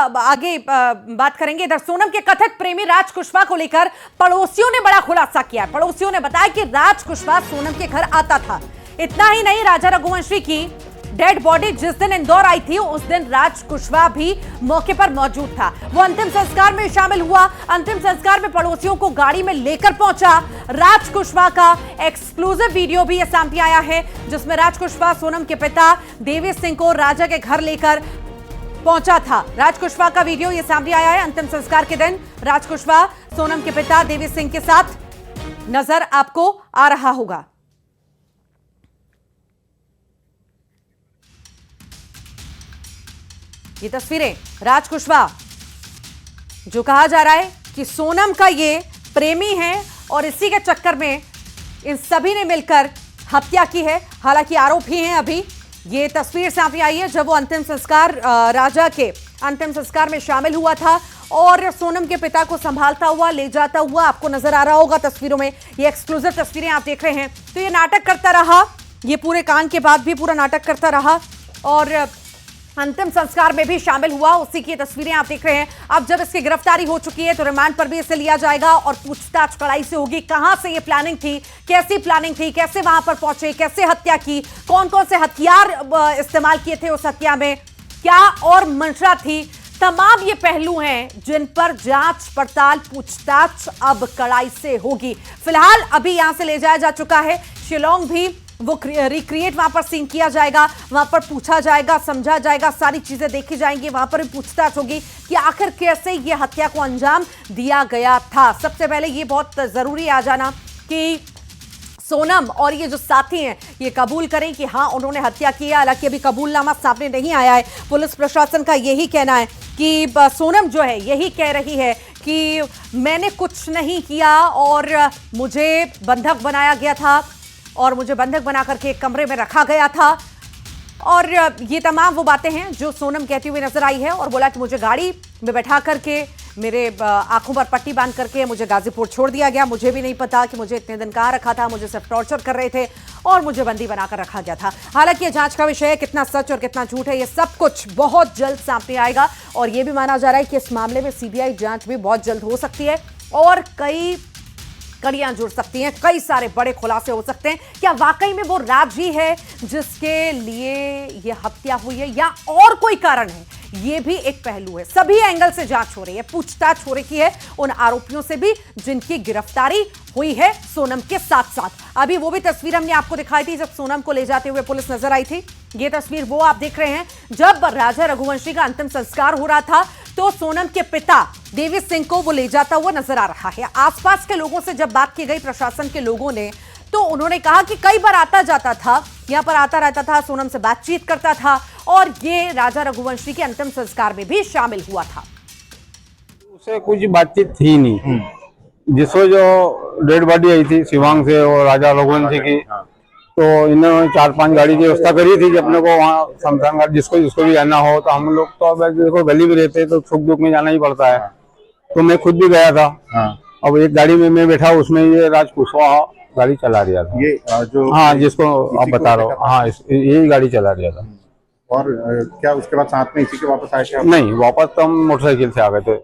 आगे बात करेंगे। इधर सोनम के कथित प्रेमी राज कुशवाहा को लेकर पड़ोसियों ने बड़ा खुलासा किया। पड़ोसियों ने बताया कि राज कुशवाहा सोनम के घर आता था। इतना ही नहीं, राजा रघुवंशी की डेड बॉडी जिस दिन इंदौर आई थी उस दिन राज कुशवाहा भी मौके पर मौजूद था। वो अंतिम संस्कार में शामिल हुआ। अंतिम संस्कार में पड़ोसियों को गाड़ी में लेकर पहुंचा। राज कुशवाहा का एक्सक्लूसिव वीडियो भी सामने आया है जिसमें राज कुशवाहा सोनम के पिता देवी सिंह को राजा के घर लेकर पहुंचा था। राज कुशवाहा का वीडियो ये सामने आया है। अंतिम संस्कार के दिन राज कुशवाहा सोनम के पिता देवी सिंह के साथ नजर आपको आ रहा होगा। ये तस्वीरें राज कुशवाहा, जो कहा जा रहा है कि सोनम का ये प्रेमी है और इसी के चक्कर में इन सभी ने मिलकर हत्या की है। हालांकि आरोपी हैं अभी। ये तस्वीर सामने आई है जब वो अंतिम संस्कार राजा के अंतिम संस्कार में शामिल हुआ था और सोनम के पिता को संभालता हुआ ले जाता हुआ आपको नजर आ रहा होगा तस्वीरों में। ये एक्सक्लूसिव तस्वीरें आप देख रहे हैं। तो ये नाटक करता रहा, ये पूरे कांड के बाद भी पूरा नाटक करता रहा और अंतिम संस्कार में भी शामिल हुआ। उसी की तस्वीरें आप देख रहे हैं। अब जब इसकी गिरफ्तारी हो चुकी है तो रिमांड पर भी इसे लिया जाएगा और पूछताछ कड़ाई से होगी। कहां से ये प्लानिंग थी, कैसी प्लानिंग थी, कैसे वहां पर पहुंचे, कैसे हत्या की, कौन कौन से हथियार इस्तेमाल किए थे उस हत्या में, क्या और मंशा थी, तमाम ये पहलू हैं जिन पर जांच पड़ताल पूछताछ अब कड़ाई से होगी। फिलहाल अभी यहां से ले जाया जा चुका है शिलोंग भी। वो रिक्रिएट वहां पर सीन किया जाएगा, वहां पर पूछा जाएगा, समझा जाएगा, सारी चीजें देखी जाएंगी। वहां पर भी पूछताछ होगी कि आखिर कैसे ये हत्या को अंजाम दिया गया था। सबसे पहले ये बहुत जरूरी आ जाना कि सोनम और ये जो साथी हैं ये कबूल करें कि हाँ उन्होंने हत्या की है। हालांकि अभी कबूलनामा सामने नहीं आया है। पुलिस प्रशासन का यही कहना है कि सोनम जो है यही कह रही है कि मैंने कुछ नहीं किया और मुझे बंधक बनाया गया था और मुझे बंधक बना करके एक कमरे में रखा गया था। और ये तमाम वो बातें हैं जो सोनम कहती हुई नजर आई है और बोला कि मुझे गाड़ी में बैठा करके मेरे आंखों पर पट्टी बांध करके मुझे गाजीपुर छोड़ दिया गया। मुझे भी नहीं पता कि मुझे इतने दिन कहाँ रखा था, मुझे सिर्फ टॉर्चर कर रहे थे और मुझे बंदी बनाकर रखा गया था। हालांकि ये जांच का विषय है, कितना सच और कितना झूठ है ये सब कुछ बहुत जल्द सामने आएगा। और ये भी माना जा रहा है कि इस मामले में सीबीआई जांच भी बहुत जल्द हो सकती है और कई कड़ियां जुड़ सकती हैं, कई सारे बड़े खुलासे हो सकते हैं। क्या वाकई में वो राज ही है जिसके लिए ये हत्या हुई है या और कोई कारण है? ये भी एक पहलू है। सभी एंगल से जांच हो रही है, पूछताछ हो रही है उन आरोपियों से भी जिनकी गिरफ्तारी हुई है सोनम के साथ साथ। अभी वो भी तस्वीर हमने आपको दिखाई थी जब सोनम को ले जाते हुए पुलिस नजर आई थी। ये तस्वीर वो आप देख रहे हैं जब राजा रघुवंशी का अंतिम संस्कार हो रहा था तो सोनम के पिता देवी सिंह को वो ले जाता हुआ नजर आ रहा है। आसपास के लोगों से जब बात की गई प्रशासन के लोगों ने तो उन्होंने कहा कि कई बार आता जाता था, यहाँ पर आता रहता था, सोनम से बातचीत करता था और ये राजा रघुवंशी के अंतिम संस्कार में भी शामिल हुआ था। उससे कुछ बातचीत थी नहीं। जिसको जो डेड बॉडी आई थी शिवांग से और राजा रघुवंशी की, तो इन्होंने 4-5 गाड़ी की व्यवस्था करी थी कि अपने को वहाँ शमशान घाट जिसको भी जाना हो। तो हम लोग तो अब देखो गली में रहते तो सुख दुख में जाना ही पड़ता है। तो मैं खुद भी गया था। अब एक गाड़ी में मैं बैठा, उसमें ये राज कुशवाहा गाड़ी चला रहा था। ये जो हाँ जिसको आप बता रहे हो, हाँ यही गाड़ी चला रहा था। और क्या उसके बाद साथ में इसी के वापस आए थे? नहीं, वापस तो हम मोटरसाइकिल से आ गए थे।